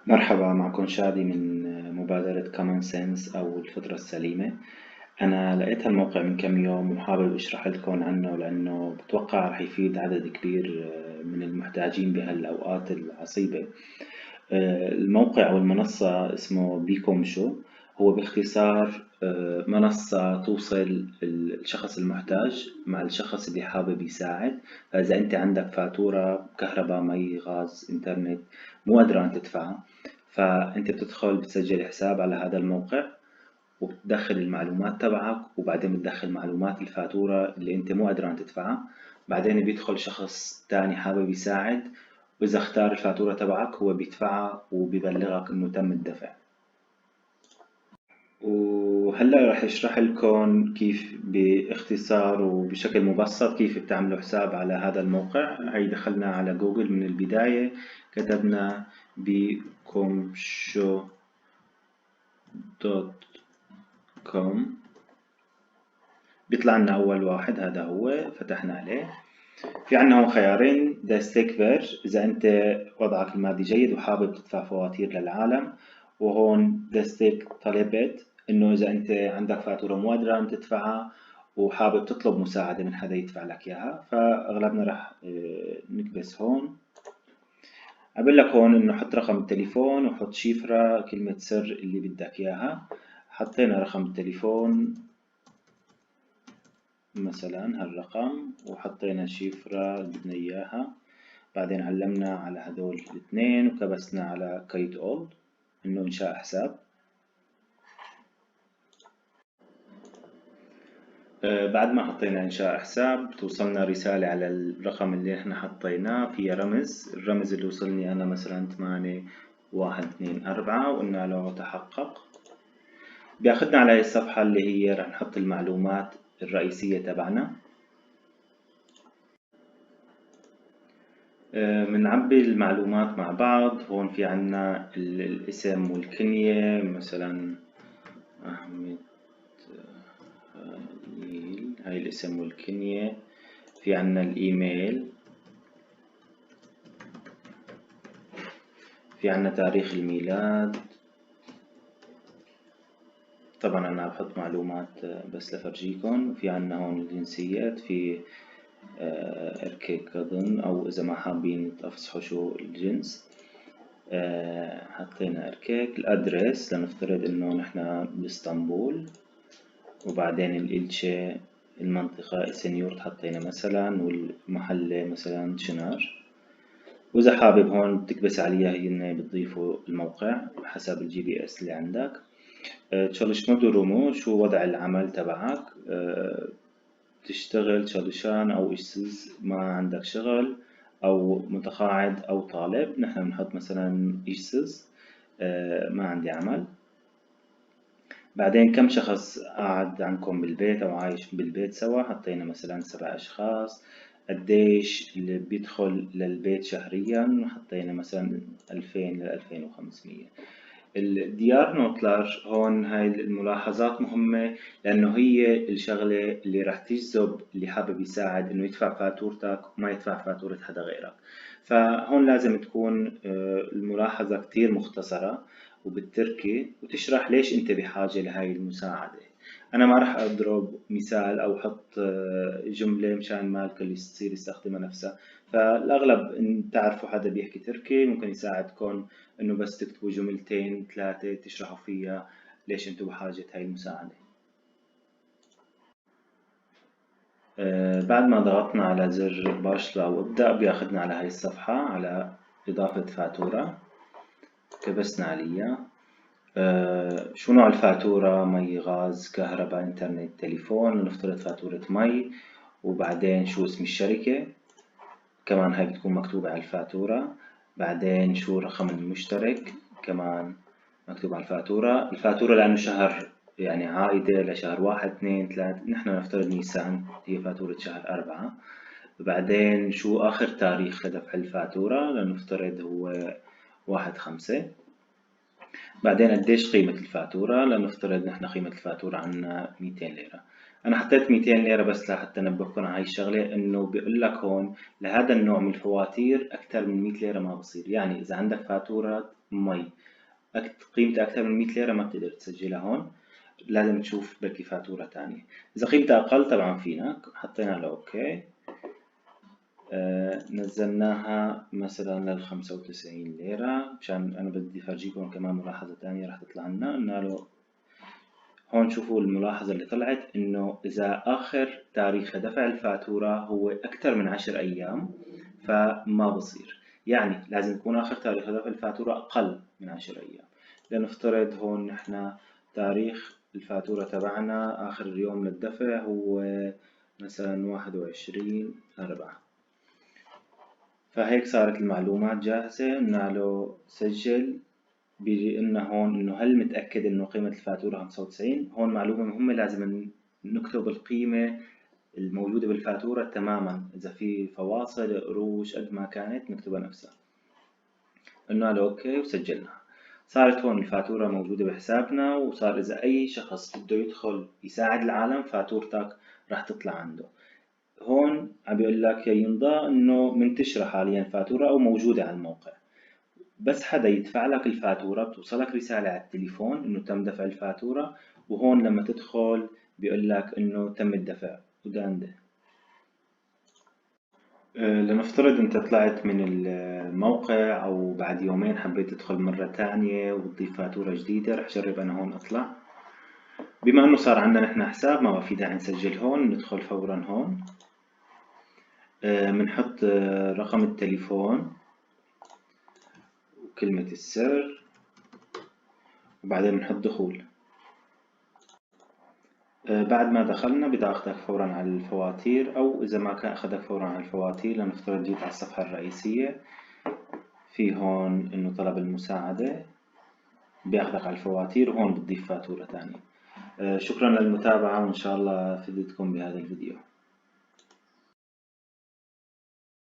مرحبا، معكم شادي من مبادرة كومن سنس أو الفطرة السليمة. أنا لقيت هالموقع من كم يوم وحابب أشرح لكم عنه لأنه بتوقع رح يفيد عدد كبير من المحتاجين بهالأوقات العصيبة. الموقع أو المنصة اسمه بيكوم شو. هو باختصار منصة توصل الشخص المحتاج مع الشخص اللي حابب يساعد. فإذا أنت عندك فاتورة كهرباء، مي، غاز، إنترنت مو قادران تدفعها، فأنت بتدخل بتسجل حساب على هذا الموقع وبتدخل المعلومات تبعك، وبعدين بتدخل معلومات الفاتورة اللي أنت مو قادران تدفعها. بعدين بيدخل شخص تاني حابب يساعد، وإذا اختار الفاتورة تبعك هو بيدفعها وبيبلغك إنه تم الدفع. وهلا رح اشرح لكم كيف باختصار وبشكل مبسط كيف بتعملوا حساب على هذا الموقع. هي دخلنا على جوجل من البداية، كتبنا bcomshow.com، بيطلع لنا أول واحد هذا هو، فتحنا عليه. في عنا هون خيارين: داستيكفير إذا أنت وضعك المادي جيد وحابب تدفع فواتير للعالم، وهون داستيك طلبت إنه إذا أنت عندك فاتورة مو قادر تدفعها وحابب تطلب مساعدة من حدا يدفع لك إياها. فأغلبنا رح نكبس هون. عبقول لك هون إنه حط رقم التليفون وحط شفرة كلمة سر اللي بدك إياها. حطينا رقم التليفون مثلا هالرقم، وحطينا الشفرة اللي بدنا إياها. بعدين علمنا على هدول الاثنين وكبسنا على كريت اول إنه إنشاء حساب. بعد ما حطينا إنشاء حساب توصلنا رسالة على الرقم اللي إحنا حطيناه، فيها رمز. الرمز اللي وصلني أنا مثلا 8124، وقلنا له تحقق. بياخدنا على هاي الصفحة اللي هي رح نحط المعلومات الرئيسية تبعنا. بنعبي المعلومات مع بعض. هون في عنا الاسم والكنية، مثلا أحمد خليل، هاي الاسم والكنية. في عنا الإيميل، في عنا تاريخ الميلاد. طبعا أنا بحط معلومات بس لفرجيكم. في عنا هون الجنسيات، في أركيك أظن، أو إذا ما حابين تفصحوا شو الجنس. حطينا أركيك. الأدرس لنفترض إنه نحنا بإسطنبول، وبعدين الإلشة، المنطقة سنيورت حطينا مثلا، والمحلة مثلا شنار. وإذا حابب هون بتكبس عليها هي بتضيفوا الموقع حسب الجي بي اس اللي عندك. تشالشما دورومو، شو وضع العمل تبعك؟ تشتغل شالشان أو إشسز، ما عندك شغل، أو متقاعد أو طالب. نحن بنحط مثلا إشسز، ما عندي عمل. بعدين كم شخص قاعد عندكم بالبيت أو عايش بالبيت سوا؟ حطينا مثلا 7 أشخاص. قديش اللي بيدخل للبيت شهريا؟ حطينا مثلا 2000 ل 2500. الديار نوتلر هون هاي الملاحظات مهمة، لأنه هي الشغلة اللي راح تجذب اللي حابب يساعد إنه يدفع فاتورتك وما يدفع فاتورة حدا غيرك. فهون لازم تكون الملاحظة كتير مختصرة وبالتركي، وتشرح ليش أنت بحاجة لهاي المساعدة. أنا ما راح أضرب مثال أو أحط جملة مشان ما الكل يصير يستخدمها نفسها. فالأغلب إن تعرفوا حدا بيحكي تركي ممكن يساعدكم إنه بس تكتبوا جملتين ثلاثة تشرحوا فيها ليش أنتوا بحاجة هاي المساعدة. بعد ما ضغطنا على زر باشلا أو ابدأ، بياخدنا على هاي الصفحة على إضافة فاتورة. كبسنا عليها. شو نوع الفاتورة؟ مي، غاز، كهرباء، إنترنت، تليفون. نفترض فاتورة مي. وبعدين شو اسم الشركة، كمان هاي بتكون مكتوبة على الفاتورة. بعدين شو رقم المشترك، كمان مكتوب على الفاتورة. الفاتورة لأنه شهر يعني عائدة لشهر 1 2 3، نحن نفترض نيسان هي فاتورة شهر 4. بعدين شو آخر تاريخ لدفع الفاتورة، لنفترض هو 1/5. بعدين قديش قيمة الفاتورة، لنفترض نحن قيمة الفاتورة عنا 200 ليرة. أنا حطيت 200 ليرة بس لحتى أنبهكم على هاي الشغلة، إنه بيقول لك هون لهذا النوع من الفواتير أكثر من 100 ليرة ما بصير. يعني إذا عندك فاتورة مي قيمتها أكثر من 100 ليرة ما بتقدر تسجلها هون، لازم تشوف بركي فاتورة تانية. إذا قيمتها أقل طبعا فينا، حطينا له أوكي. نزلناها مثلا لل95 ليرة، مشان أنا بدي أفرجيكم كمان ملاحظة تانية راح تطلع لنا. قلنا له هون شوفوا الملاحظة اللي طلعت، إنه إذا آخر تاريخ دفع الفاتورة هو أكثر من 10 أيام فما بصير. يعني لازم يكون آخر تاريخ دفع الفاتورة أقل من 10 أيام. لنفترض هون نحن تاريخ الفاتورة تبعنا آخر يوم للدفع هو مثلا 21/4، فهيك صارت المعلومات جاهزة. قلنا له سجل. بيجي لنا هون إنه هل متأكد إنه قيمة الفاتورة 95؟ هون معلومة مهمة، لازم نكتب القيمة الموجودة بالفاتورة تماما، إذا في فواصل قروش قد ما كانت نكتبها نفسها. قلنا له أوكي وسجلنا. صارت هون الفاتورة موجودة بحسابنا، وصار إذا أي شخص بده يدخل يساعد العالم فاتورتك راح تطلع عنده. هون عم بيقول لك يا ينضا إنه منتشرة حاليا فاتورة أو موجودة على الموقع. بس حدا يدفع لك الفاتورة بتوصلك رسالة على التليفون إنه تم دفع الفاتورة، وهون لما تدخل بيقول لك إنه تم الدفع ودانده. لنفترض أنت طلعت من الموقع أو بعد يومين حبيت تدخل مرة تانية وتضيف فاتورة جديدة. رح جرب أنا هون أطلع. بما إنه صار عندنا نحن حساب ما في داعي نسجل هون، ندخل فورا هون. بنحط رقم التليفون وكلمة السر، وبعدين بنحط دخول. بعد ما دخلنا بدي أخذك فورا على الفواتير، أو إذا ما كان أخذك فورا على الفواتير لنفترض جيت على الصفحة الرئيسية، في هون إنه طلب المساعدة بياخذك على الفواتير، وهون بتضيف فاتورة تانية. شكرا للمتابعة، وإن شاء الله فدتكم بهذا الفيديو.